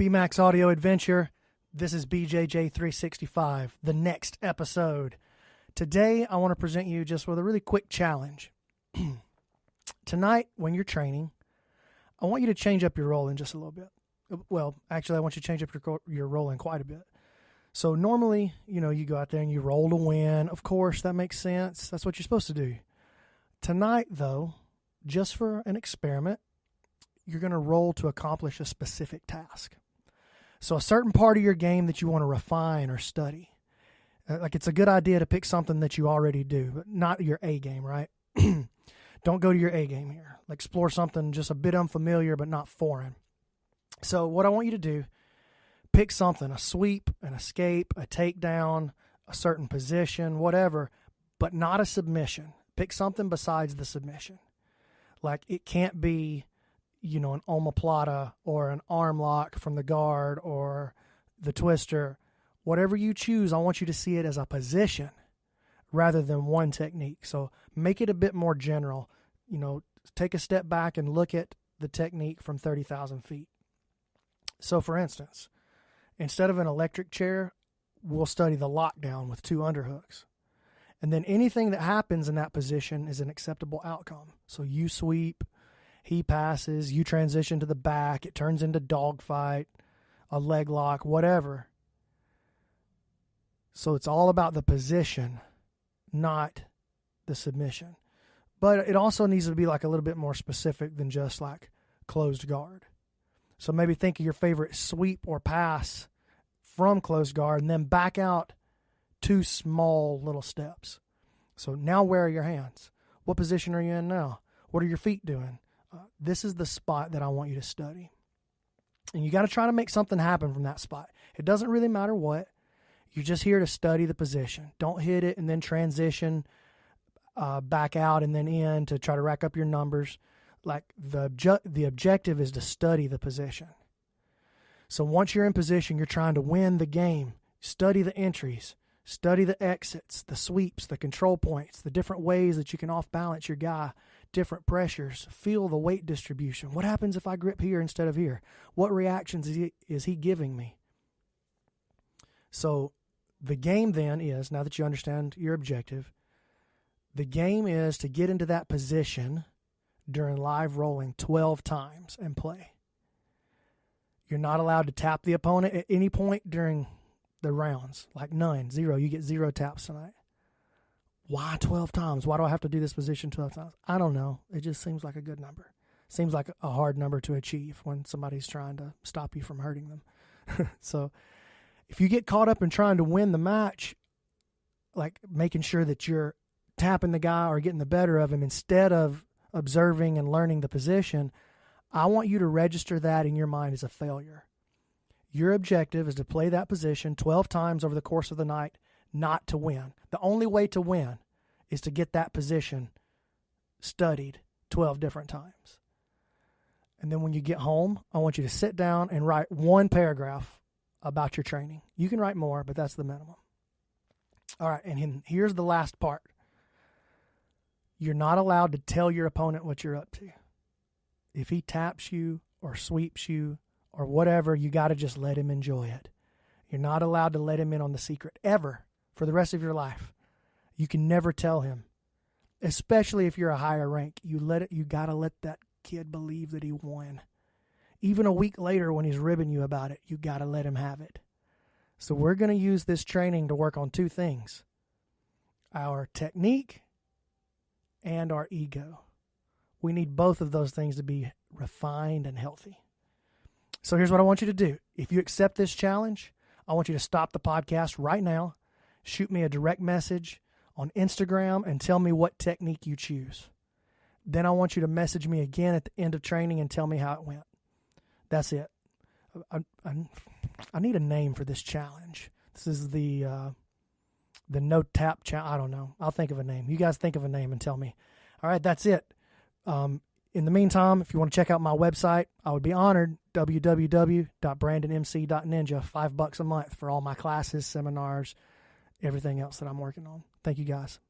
BMAX Audio Adventure. This is BJJ365, the next episode. Today, I want to present you just with a really quick challenge. Tonight, when you're training, I want you to change up your rolling just a little bit. Well, actually, I want you to change up your rolling quite a bit. So normally, you go out there and you roll to win. Of course, that makes sense. That's what you're supposed to do. Tonight, though, just for an experiment, you're going to roll to accomplish a specific task. So a certain part of your game that you want to refine or study. Like it's a good idea to pick something that you already do, but not your A game, right? Don't go to your A game here. Explore something just a bit unfamiliar but not foreign. So what I want you to do, pick something, a sweep, an escape, a takedown, a certain position, whatever, but not a submission. Pick something besides the submission. Like it can't be, an omoplata or an arm lock from the guard or the twister. Whatever you choose, I want you to see it as a position rather than one technique. So make it a bit more general. Take a step back and look at the technique from 30,000 feet. So for instance, instead of an electric chair, we'll study the lockdown with 2 underhooks. And then anything that happens in that position is an acceptable outcome. So you sweep, he passes, you transition to the back, it turns into dogfight, a leg lock, whatever. So it's all about the position, not the submission. But it also needs to be like a little bit more specific than just like closed guard. So maybe think of your favorite sweep or pass from closed guard and then back out 2 small little steps. So now where are your hands? What position are you in now? What are your feet doing? This is the spot that I want you to study. And you got to try to make something happen from that spot. It doesn't really matter what. You're just here to study the position. Don't hit it and then transition back out and then in to try to rack up your numbers. Like the objective is to study the position. So once you're in position, you're trying to win the game. Study the entries. Study the exits, the sweeps, the control points, the different ways that you can off-balance your guy, different pressures. Feel the weight distribution. What happens if I grip here instead of here? What reactions is he giving me? So the game then is, now that you understand your objective, the game is to get into that position during live rolling 12 times and play. You're not allowed to tap the opponent at any point during the rounds, like none, 0. You get 0 taps tonight. Why 12 times? Why do I have to do this position 12 times? I don't know. It just seems like a good number. Seems like a hard number to achieve when somebody's trying to stop you from hurting them. So if you get caught up in trying to win the match, like making sure that you're tapping the guy or getting the better of him instead of observing and learning the position, I want you to register that in your mind as a failure. Your objective is to play that position 12 times over the course of the night, not to win. The only way to win is to get that position studied 12 different times. And then when you get home, I want you to sit down and write 1 paragraph about your training. You can write more, but that's the minimum. All right, and here's the last part. You're not allowed to tell your opponent what you're up to. If he taps you or sweeps you or whatever, you got to just let him enjoy it. You're not allowed to let him in on the secret ever for the rest of your life. You can never tell him, especially if you're a higher rank. You got to let that kid believe that he won. Even a week later when he's ribbing you about it, you got to let him have it. So we're going to use this training to work on 2 things: our technique and our ego. We need both of those things to be refined and healthy. So here's what I want you to do. If you accept this challenge, I want you to stop the podcast right now, shoot me a direct message on Instagram, and tell me what technique you choose. Then I want you to message me again at the end of training and tell me how it went. That's it. I need a name for this challenge. This is the no tap challenge. I don't know. I'll think of a name. You guys think of a name and tell me. All right, that's it. In the meantime, if you want to check out my website, I would be honored. www.brandonmc.ninja. $5 a month for all my classes, seminars, everything else that I'm working on. Thank you guys.